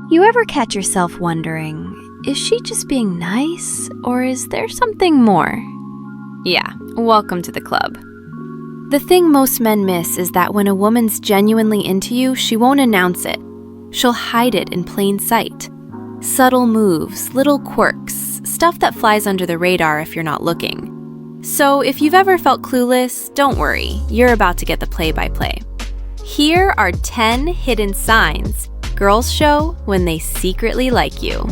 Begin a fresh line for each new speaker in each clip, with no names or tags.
You ever catch yourself wondering, is she just being nice, or is there something more? Yeah, welcome to the club. The thing most men miss is that when a woman's genuinely into you, she won't announce it. She'll hide it in plain sight. Subtle moves, little quirks, stuff that flies under the radar if you're not looking. So if you've ever felt clueless, don't worry, you're about to get the play-by-play. Here are 10 hidden signs girls show when they secretly like you.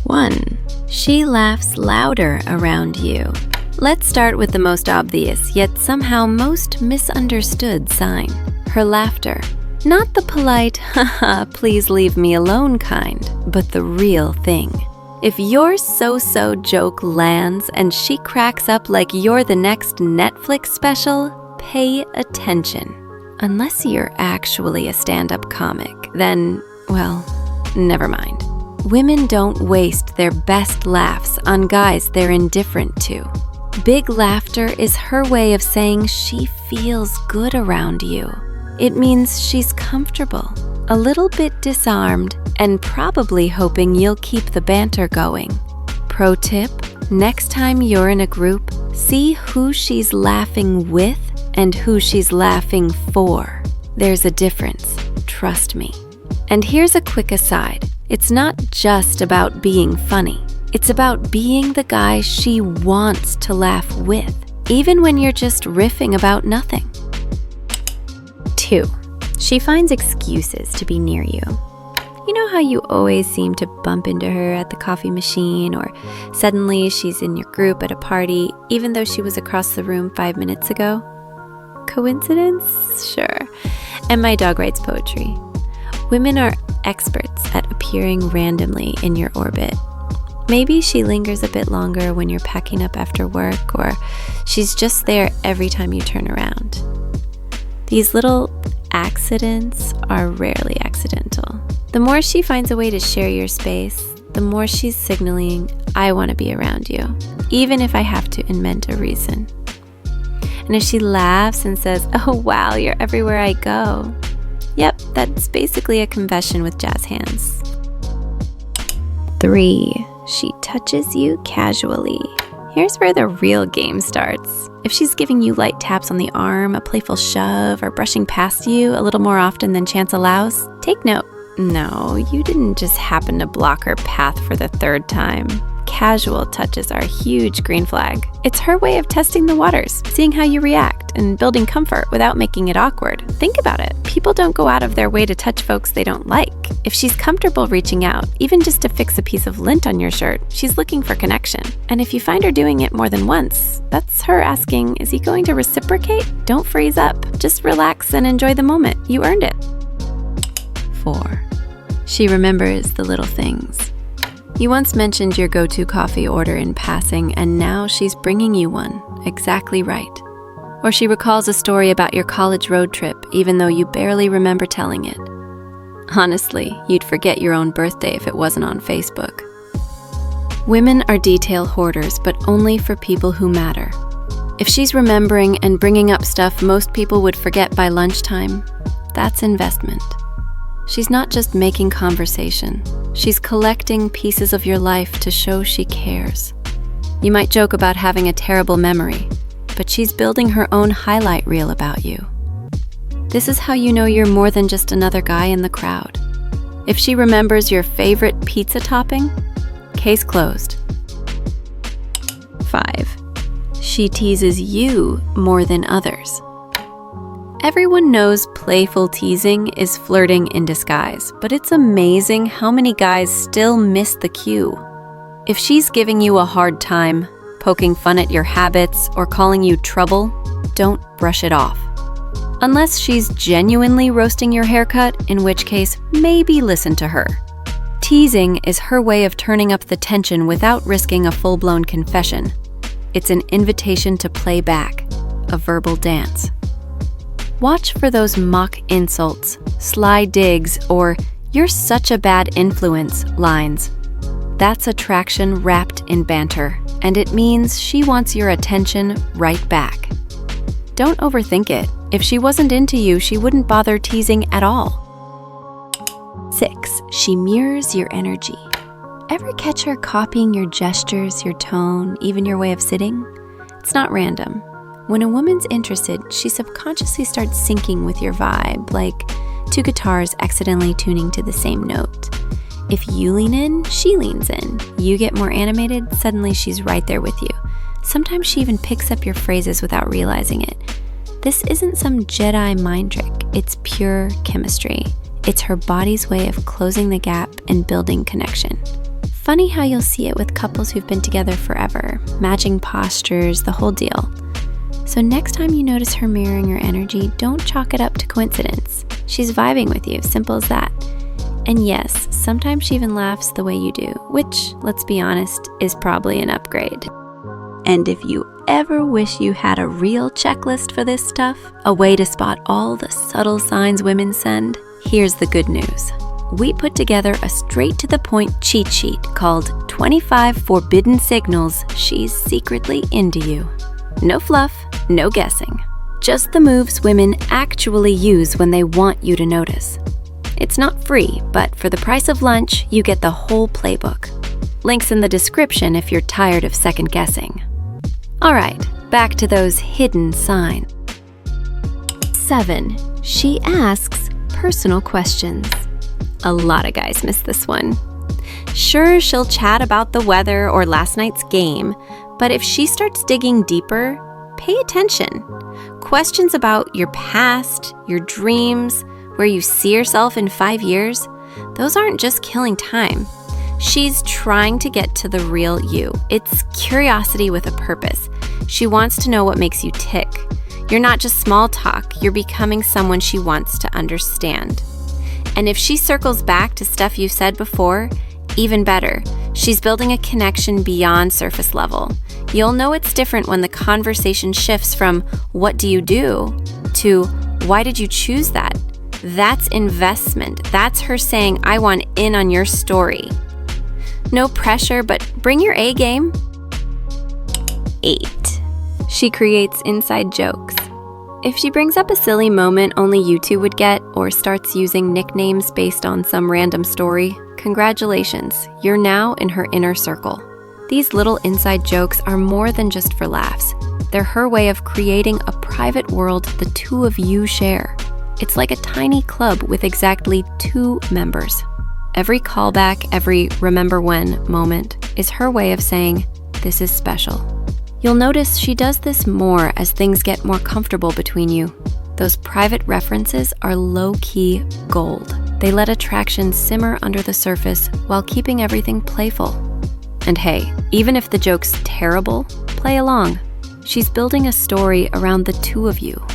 1. She laughs louder around you. Let's start with the most obvious, yet somehow most misunderstood sign. Her laughter. Not the polite, haha, please leave me alone kind, but the real thing. If your so-so joke lands and she cracks up like you're the next Netflix special, pay attention. Unless you're actually a stand-up comic, then, well, never mind. Women don't waste their best laughs on guys they're indifferent to. Big laughter is her way of saying she feels good around you. It means she's comfortable, a little bit disarmed, and probably hoping you'll keep the banter going. Pro tip, next time you're in a group, see who she's laughing with and who she's laughing for. There's a difference, trust me. And here's a quick aside. It's not just about being funny. It's about being the guy she wants to laugh with, even when you're just riffing about nothing. 2. She finds excuses to be near you. You know how you always seem to bump into her at the coffee machine, or suddenly she's in your group at a party, even though she was across the room 5 minutes ago? Coincidence? Sure. And my dog writes poetry. Women are experts at appearing randomly in your orbit. Maybe she lingers a bit longer when you're packing up after work, or she's just there every time you turn around. These little accidents are rarely accidental. The more she finds a way to share your space, the more she's signaling, I want to be around you, even if I have to invent a reason. And if she laughs and says, oh wow, you're everywhere I go, yep, that's basically a confession with jazz hands. 3. She touches you casually. Here's where the real game starts. If she's giving you light taps on the arm, a playful shove, or brushing past you a little more often than chance allows, take note. No, you didn't just happen to block her path for the 3rd time. Casual touches are a huge green flag. It's her way of testing the waters, seeing how you react, and building comfort without making it awkward. Think about it. People don't go out of their way to touch folks they don't like. If she's comfortable reaching out, even just to fix a piece of lint on your shirt, she's looking for connection. And if you find her doing it more than once, that's her asking, is he going to reciprocate? Don't freeze up. Just relax and enjoy the moment. You earned it. 4. She remembers the little things. You once mentioned your go-to coffee order in passing, and now she's bringing you one, exactly right. Or she recalls a story about your college road trip, even though you barely remember telling it. Honestly, you'd forget your own birthday if it wasn't on Facebook. Women are detail hoarders, but only for people who matter. If she's remembering and bringing up stuff most people would forget by lunchtime, that's investment. She's not just making conversation. She's collecting pieces of your life to show she cares. You might joke about having a terrible memory, but she's building her own highlight reel about you. This is how you know you're more than just another guy in the crowd. If she remembers your favorite pizza topping, case closed. 5. She teases you more than others. Everyone knows playful teasing is flirting in disguise, but it's amazing how many guys still miss the cue. If she's giving you a hard time, poking fun at your habits, or calling you trouble, don't brush it off. Unless she's genuinely roasting your haircut, in which case, maybe listen to her. Teasing is her way of turning up the tension without risking a full-blown confession. It's an invitation to play back, a verbal dance. Watch for those mock insults, sly digs, or "you're such a bad influence" lines. That's attraction wrapped in banter, and it means she wants your attention right back. Don't overthink it. If she wasn't into you, she wouldn't bother teasing at all. 6, she mirrors your energy. Ever catch her copying your gestures, your tone, even your way of sitting? It's not random. When a woman's interested, she subconsciously starts syncing with your vibe, like two guitars accidentally tuning to the same note. If you lean in, she leans in. You get more animated, suddenly she's right there with you. Sometimes she even picks up your phrases without realizing it. This isn't some Jedi mind trick, it's pure chemistry. It's her body's way of closing the gap and building connection. Funny how you'll see it with couples who've been together forever, matching postures, the whole deal. So next time you notice her mirroring your energy, don't chalk it up to coincidence. She's vibing with you, simple as that. And yes, sometimes she even laughs the way you do, which, let's be honest, is probably an upgrade. And if you ever wish you had a real checklist for this stuff, a way to spot all the subtle signs women send, here's the good news. We put together a straight-to-the-point cheat sheet called 25 Forbidden Signals She's Secretly Into You. No fluff, no guessing. Just the moves women actually use when they want you to notice. It's not free, but for the price of lunch, you get the whole playbook. Links in the description if you're tired of second guessing. All right, back to those hidden signs. 7. She asks personal questions. A lot of guys miss this one. Sure, she'll chat about the weather or last night's game, but if she starts digging deeper, pay attention. Questions about your past, your dreams, where you see yourself in 5 years, those aren't just killing time. She's trying to get to the real you. It's curiosity with a purpose. She wants to know what makes you tick. You're not just small talk, you're becoming someone she wants to understand. And if she circles back to stuff you said before, even better. She's building a connection beyond surface level. You'll know it's different when the conversation shifts from "what do you do?" to "why did you choose that?" That's investment. That's her saying, "I want in on your story." No pressure, but bring your A game. 8. She creates inside jokes. If she brings up a silly moment only you two would get, or starts using nicknames based on some random story, congratulations, you're now in her inner circle. These little inside jokes are more than just for laughs. They're her way of creating a private world the two of you share. It's like a tiny club with exactly 2 members. Every callback, every remember when moment is her way of saying, this is special. You'll notice she does this more as things get more comfortable between you. Those private references are low-key gold. They let attraction simmer under the surface while keeping everything playful. And hey, even if the joke's terrible, play along. She's building a story around the 2 of you.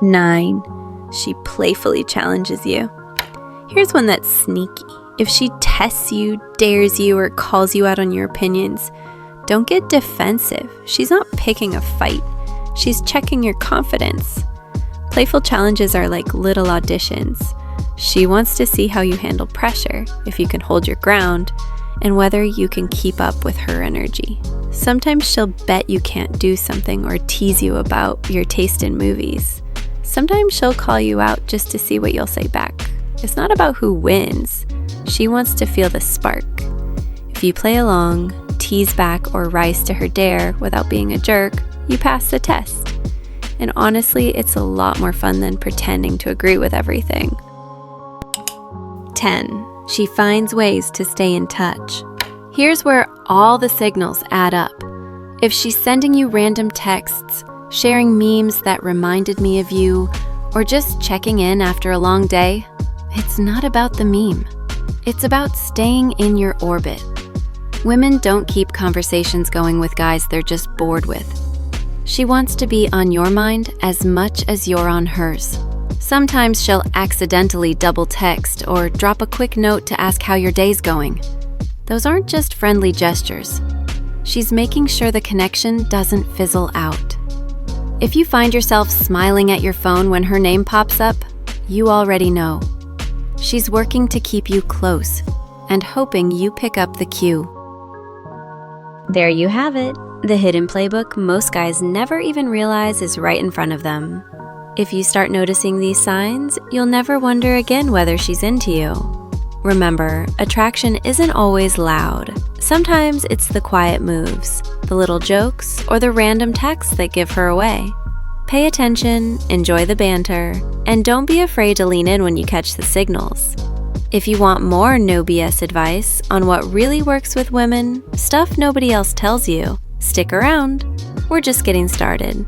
9. She playfully challenges you. Here's one that's sneaky. If she tests you, dares you, or calls you out on your opinions, don't get defensive. She's not picking a fight. She's checking your confidence. Playful challenges are like little auditions. She wants to see how you handle pressure, if you can hold your ground, and whether you can keep up with her energy. Sometimes she'll bet you can't do something or tease you about your taste in movies. Sometimes she'll call you out just to see what you'll say back. It's not about who wins. She wants to feel the spark. If you play along, tease back, or rise to her dare without being a jerk, you pass the test. And honestly, it's a lot more fun than pretending to agree with everything. 10. She finds ways to stay in touch. Here's where all the signals add up. If she's sending you random texts, sharing memes that reminded me of you, or just checking in after a long day, it's not about the meme. It's about staying in your orbit. Women don't keep conversations going with guys they're just bored with. She wants to be on your mind as much as you're on hers. Sometimes she'll accidentally double text or drop a quick note to ask how your day's going. Those aren't just friendly gestures. She's making sure the connection doesn't fizzle out. If you find yourself smiling at your phone when her name pops up, you already know. She's working to keep you close and hoping you pick up the cue. There you have it, the hidden playbook most guys never even realize is right in front of them. If you start noticing these signs, you'll never wonder again whether she's into you. Remember, attraction isn't always loud. Sometimes it's the quiet moves, the little jokes, or the random texts that give her away. Pay attention, enjoy the banter, and don't be afraid to lean in when you catch the signals. If you want more no BS advice on what really works with women, stuff nobody else tells you, stick around. We're just getting started.